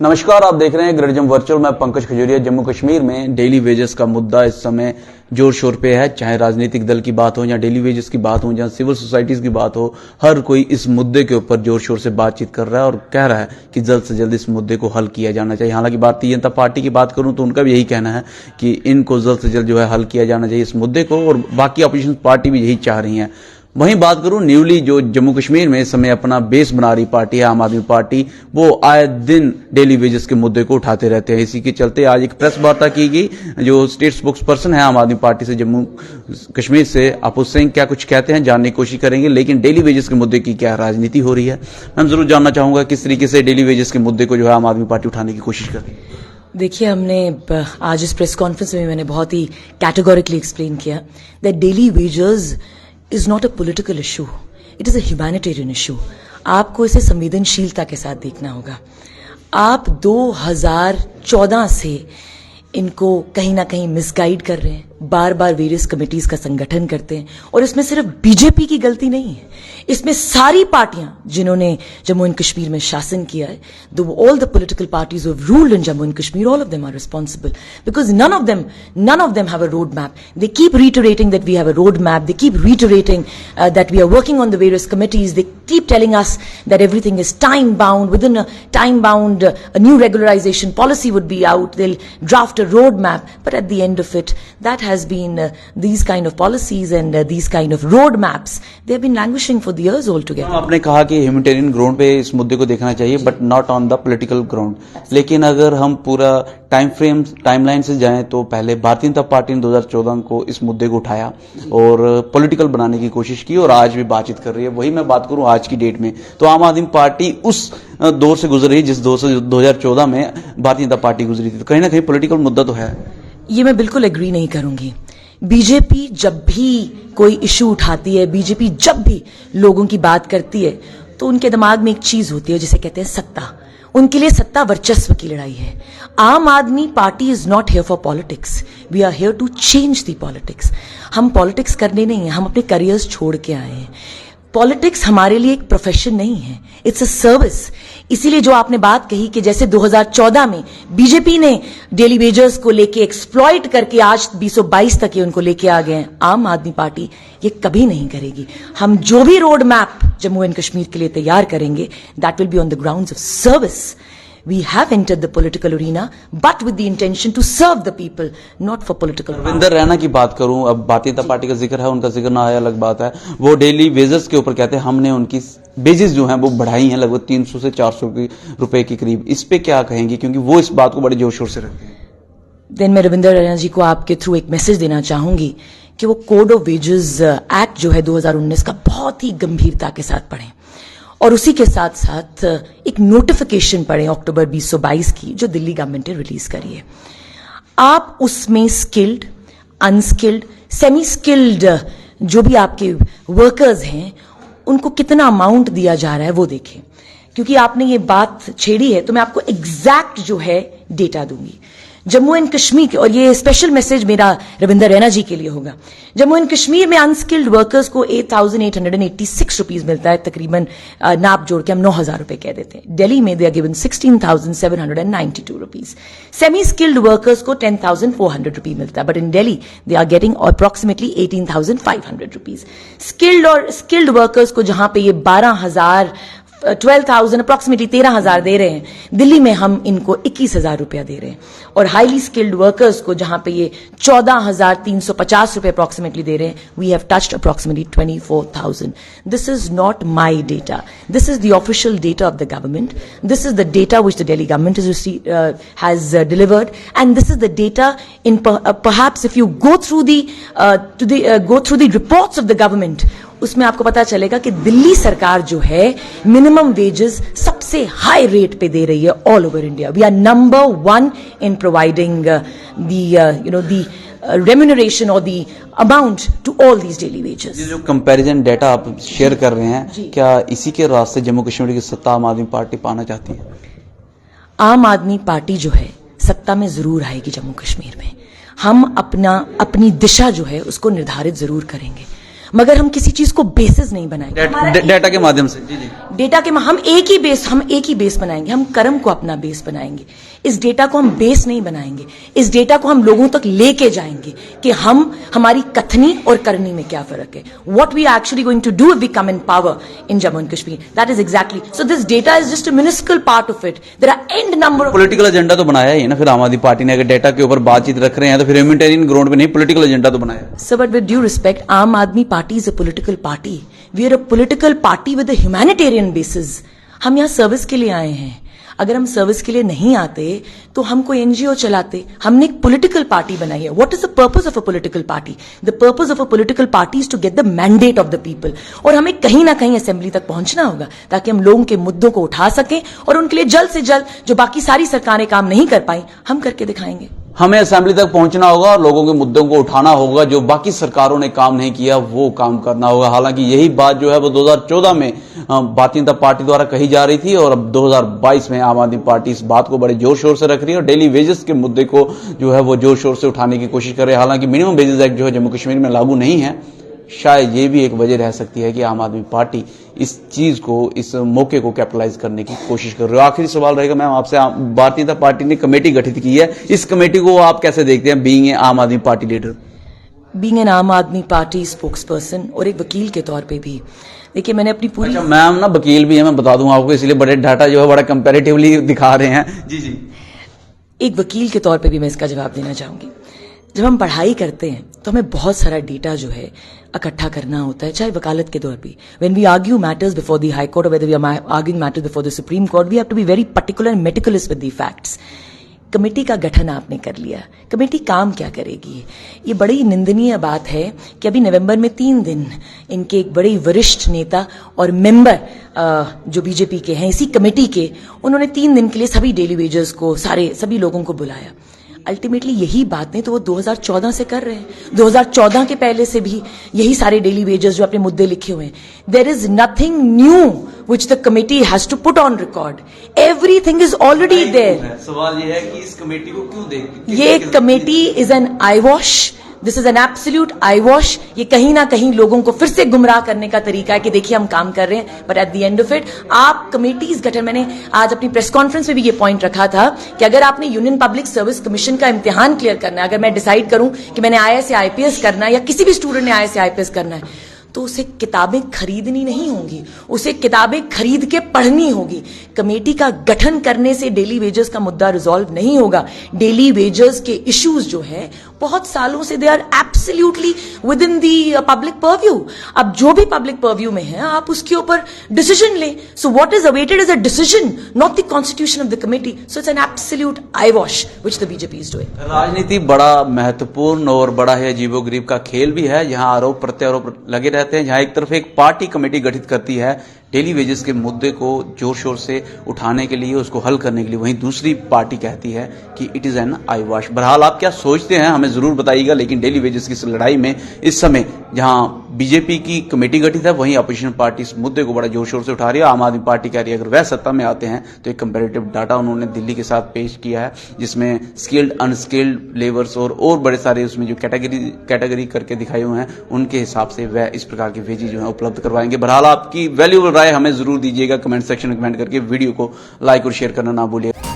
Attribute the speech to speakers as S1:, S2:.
S1: नमस्कार, आप देख रहे हैं ग्रेडिज्म वर्चुअल। मैं पंकज खजूरिया। जम्मू कश्मीर में डेली वेजेस का मुद्दा इस समय जोर शोर पे है। चाहे राजनीतिक दल की बात हो या डेली वेजेस की बात हो या सिविल सोसाइटीज की बात हो, हर कोई इस मुद्दे के ऊपर जोर शोर से बातचीत कर रहा है और कह रहा है कि जल्द से जल्द इस मुद्दे को हल किया जाना चाहिए। हालांकि भारतीय जनता पार्टी की बात करूं तो उनका भी यही कहना है कि इनको जल्द से जल्द जो है हल किया जाना चाहिए इस मुद्दे को, और बाकी अपोजिशन पार्टी भी यही चाह रही है। वहीं बात करूं न्यूली जो जम्मू कश्मीर में इस समय अपना बेस बना रही पार्टी है आम आदमी पार्टी, वो आए दिन डेली वेजेस के मुद्दे को उठाते रहते हैं। इसी के चलते आज एक प्रेस वार्ता की गई। जो स्टेट स्पोक्स पर्सन है आम आदमी पार्टी से जम्मू कश्मीर से, अपुल सिंह, क्या कुछ कहते हैं जानने की कोशिश करेंगे। लेकिन डेली वेजेस के मुद्दे की क्या राजनीति हो रही है, मैं जरूर जानना चाहूंगा किस तरीके से डेली वेजेस के मुद्दे को जो है आम आदमी पार्टी उठाने की कोशिश कर रही है।
S2: देखिए, हमने आज इस प्रेस कॉन्फ्रेंस में मैंने बहुत ही कैटेगोरिकली एक्सप्लेन किया that daily wages is not a political issue, it is a humanitarian issue. आपको इसे संवेदनशीलता के साथ देखना होगा। आप 2014 से इनको कहीं ना कहीं मिसगाइड कर रहे हैं, बार बार वेरियस कमिटीज का संगठन करते हैं, और इसमें सिर्फ बीजेपी की गलती नहीं है, इसमें सारी पार्टियां जिन्होंने जम्मू एंड कश्मीर में शासन किया है, all the political parties who have ruled in Jammu and Kashmir, all of them are responsible because none of them have a road map. They keep reiterating that we have a road map, they keep reiterating that we are working on the various committees, they keep telling us that everything is time bound, within a time bound a new regularization policy would be out, they'll draft a road map, but at the end of it that has been these kind of policies and these kind of road maps, they have been languishing for the years altogether.
S1: आपने कहा कि humanitarian ground पे इस मुद्दे को देखना चाहिए but not on the political ground. लेकिन अगर हम पूरा टाइमलाइन से जाएं तो पहले भारतीय जनता पार्टी ने 2014 को इस मुद्दे को उठाया और पॉलिटिकल बनाने की कोशिश की और आज भी बातचीत कर रही है। वही मैं बात करूं आज की डेट में तो आम आदमी पार्टी उस दौर से गुजर रही है जिस दौर से 2014 में भारतीय जनता पार्टी गुजरी थी। तो कहीं ना कहीं पॉलिटिकल मुद्दा तो है।
S2: ये मैं बिल्कुल एग्री नहीं करूंगी। बीजेपी जब भी कोई इशू उठाती है, बीजेपी जब भी लोगों की बात करती है, तो उनके दिमाग में एक चीज होती है जिसे कहते हैं सत्ता। उनके लिए सत्ता वर्चस्व की लड़ाई है। Aam Aadmi Party is not here for politics, we are here to change the politics. हम पॉलिटिक्स करने नहीं है, हम अपने करियर्स छोड़ के आए हैं। पॉलिटिक्स हमारे लिए एक प्रोफेशन नहीं है, इट्स अ सर्विस। इसीलिए जो आपने बात कही कि जैसे 2014 में बीजेपी ने डेली वेजर्स को लेके एक्सप्लॉइट करके आज 2022 तक ये उनको लेके आ गए हैं, आम आदमी पार्टी ये कभी नहीं करेगी। हम जो भी road map Jammu and Kashmir के लिए तैयार करेंगे, that will be on the grounds of service. We have entered the political arena, but with the intention to serve the people, not for political.
S1: Ravinder Raina की बात करूं, अब भारतीय जनता पार्टी का जिक्र है, उनका जिक्र ना आया अलग बात है। वो डेली वेजेस के ऊपर कहते हैं हमने उनकी वेजेस जो हैं वो बढ़ाई हैं लगभग 300 से 400 रुपए के करीब। इस पे क्या कहेंगे, क्योंकि वो इस बात को बड़े जोर शोर से रखते हैं।
S2: देन मैं रविंदर रैना जी को आपके थ्रू एक मैसेज देना चाहूंगी कि वो कोड ऑफ वेजेस एक्ट जो है 2019 का बहुत ही गंभीरता के साथ पढ़ें, और उसी के साथ साथ एक नोटिफिकेशन पढ़ें अक्टूबर 2022 की जो दिल्ली गवर्नमेंट ने रिलीज करी है। आप उसमें स्किल्ड, अनस्किल्ड, सेमी स्किल्ड जो भी आपके वर्कर्स हैं उनको कितना अमाउंट दिया जा रहा है वो देखें। क्योंकि आपने ये बात छेड़ी है तो मैं आपको एग्जैक्ट जो है डेटा दूंगी। जम्मू एंड कश्मीर के, और ये स्पेशल मैसेज मेरा रविंदर रैना जी के लिए होगा, जम्मू एंड कश्मीर में अनस्किल्ड वर्कर्स को 8,886 रुपीज मिलता है, तकरीबन नाप जोड़ के हम 9,000 रुपए कह देते हैं। दिल्ली में they are given 16,792 rupees. Semi skilled workers को 10,400 रुपीज मिलता है, but in Delhi they are getting approximately 18,500 rupees. Skilled और स्किल्ड वर्कर्स को जहां पे ये 12,000 अप्रोक्सीमेटली 13,000 दे रहे हैं, दिल्ली में हम इनको 21,000 रुपया दे रहे हैं। और हाईली स्किल्ड वर्कर्स को जहां पे ये 14,350 रुपए अप्रोक्सीमेटली दे रहे हैं, we have touched approximately 24,000। This is not my data, this is the official data of the government, this is the data which the Delhi government has delivered, and this is the data in perhaps if you go through the reports of the government, उसमें आपको पता चलेगा कि दिल्ली सरकार जो है minimum wages सबसे high rate पे दे रही है all over India. We are number 1 in providing the remuneration or the amount to all these daily wages.
S1: ये जो कंपैरिजन डेटा आप शेयर कर रहे हैं, क्या इसी के रास्ते जम्मू कश्मीर की सत्ता आम आदमी पार्टी पाना चाहती है?
S2: आम आदमी पार्टी जो है सत्ता में जरूर आएगी जम्मू कश्मीर में। हम अपनी दिशा जो है उसको निर्धारित जरूर करेंगे। मगर हम किसी चीज को बेसिस नहीं बनाएंगे।
S1: डेटा के माध्यम से। जी जी।
S2: डेटा के हम एक ही बेस बनाएंगे, हम कर्म को अपना बेस बनाएंगे। इस डेटा को हम बेस नहीं बनाएंगे, इस डेटा को हम लोगों तक लेके जाएंगे कि हमारी कथनी और करनी में क्या फर्क है। What we are actually going to do if we come in power in Jammu and Kashmir, that is exactly. So this data is just a miniscule part of it. There are n number of
S1: political agenda तो बनाया ही है ना फिर आम Aadmi party ने, अगर data के ऊपर बातचीत रख रहे हैं तो फिर ह्यूमैनिटेरियन ग्राउंड पे नहीं, पॉलिटिकल एजेंडा तो बनाया है।
S2: Sir, but with due respect, Aam Aadmi Party is a political party. We are a political party with a humanitarian basis. हम यहाँ सर्विस के लिए आए हैं। अगर हम सर्विस के लिए नहीं आते तो हम कोई एनजीओ चलाते। हमने एक पॉलिटिकल पार्टी बनाई है। What is the purpose of a political party? The purpose of a political party is to get the mandate of the people. और हमें कहीं ना कहीं असेंबली तक पहुंचना होगा ताकि हम लोगों के मुद्दों को उठा सकें और उनके लिए जल्द से जल्द जो बाकी सारी सरकारें काम नहीं कर पाई, हम करके दिखाएंगे।
S1: हमें असेंबली तक पहुंचना होगा और लोगों के मुद्दों को उठाना होगा, जो बाकी सरकारों ने काम नहीं किया वो काम करना होगा। हालांकि यही बात जो है वो 2014 में भारतीय जनता पार्टी द्वारा कही जा रही थी और अब 2022 में आम आदमी पार्टी इस बात को बड़े जोर शोर से रख रही है और डेली वेजेस के मुद्दे को जो है वो जोर शोर से उठाने की कोशिश कर रहे हैं। हालांकि मिनिमम वेजेस एक्ट जो है जम्मू कश्मीर में लागू नहीं है। शायद ये भी एक वजह रह सकती है कि आम आदमी पार्टी इस चीज को, इस मौके को कैपिटलाइज करने की कोशिश कर रही है। आखिरी सवाल रहेगा मैम आपसे, भारतीय जनता पार्टी ने कमेटी गठित की है, इस कमेटी को आप कैसे देखते हैं बीइंग ए आम Aadmi party leader?
S2: Being an आम आदमी पार्टी स्पोक्स पर्सन और एक वकील के तौर पे भी देखिए, मैंने अपनी पूरी
S1: अच्छा मैम ना वकील भी है, मैं बता दूं आपको, इसलिए बड़े डाटा जो है बड़ा कंपैरेटिवली दिखा रहे हैं। जी जी।
S2: एक वकील के तौर पे भी मैं इसका जवाब देना चाहूंगी। जब हम पढ़ाई करते हैं तो हमें बहुत सारा डेटा जो है इकट्ठा करना होता है, चाहे वकालत के दौर पे। When we argue matters before the high court और whether we are arguing matters before the supreme court, we have to be very particular and meticulous with the facts. Committee का गठन आपने कर लिया, कमेटी काम क्या करेगी? ये बड़ी निंदनीय बात है कि अभी नवंबर में 3 दिन इनके एक बड़े वरिष्ठ नेता और मेंबर जो बीजेपी के हैं इसी कमेटी के, उन्होंने 3 दिन के लिए सभी डेली वेजर्स को, सभी लोगों को बुलाया। अल्टीमेटली यही बातें तो वो 2014 से कर रहे हैं। 2014 के पहले से भी यही सारे डेली वेजर्स जो अपने मुद्दे लिखे हुए हैं। There is nothing new which the committee has to put on record. Everything is already there.
S1: सवाल ये है कि इस कमेटी को क्यों देखती?
S2: ये committee is an I wash, this is an absolute I wash. ये कहीं ना कहीं लोगों को फिर से गुमराह करने का तरीका है कि देखिए हम काम कर रहे हैं, but at the end of it आप कमेटीज गठन, मैंने आज अपनी प्रेस कॉन्फ्रेंस में भी ये पॉइंट रखा था कि अगर आपने यूनियन पब्लिक सर्विस कमीशन का इम्तिहान क्लियर करना है, अगर मैं डिसाइड करूं कि मैंने IAS या IPS करना है या किसी भी स्टूडेंट ने IAS या IPS करना है, तो उसे किताबें खरीदनी नहीं होंगी, उसे किताबें खरीद के पढ़नी होगी। कमेटी का गठन करने से डेली वेजर्स का मुद्दा रिजॉल्व नहीं होगा। डेली वेजर्स के इश्यूज जो है बहुत सालों से they are absolutely within the public purview. अब जो भी पब्लिक परव्यू में है आप उसके ऊपर डिसीजन लें। So what is awaited is a decision, not the constitution of the committee. So it's an absolute I wash which the BJP is doing.
S1: राजनीति बड़ा महत्वपूर्ण और बड़ा है अजीबोगरीब का खेल भी है, जहां आरोप प्रत्यारोप लगे रहते हैं। जहां एक तरफ एक पार्टी कमेटी गठित करती है डेली वेजेस के मुद्दे को जोर शोर से उठाने के लिए, उसको हल करने के लिए, वहीं दूसरी पार्टी कहती है कि it is an I wash. बहरहाल आप क्या सोचते हैं हमें जरूर बताइएगा। लेकिन डेली वेजेस की इस लड़ाई में इस समय जहां बीजेपी की कमेटी गठित है वहीं अपोजिशन पार्टी इस मुद्दे को बड़ा जोर शोर से उठा रही है। आम आदमी पार्टी कह रही है अगर वह सत्ता में आते हैं तो एक कंपैरेटिव डाटा उन्होंने दिल्ली के साथ पेश किया है, जिसमें स्किल्ड अनस्किल्ड लेबर्स और बड़े सारे उसमें जो कैटेगरी करके दिखाए हुए हैं, उनके हिसाब से वह इस प्रकार की वेजेस जो है उपलब्ध करवाएंगे। बहरहाल आपकी वैल्यूएबल राय हमें जरूर दीजिएगा कमेंट सेक्शन में कमेंट करके। वीडियो को लाइक और शेयर करना ना भूलिएगा।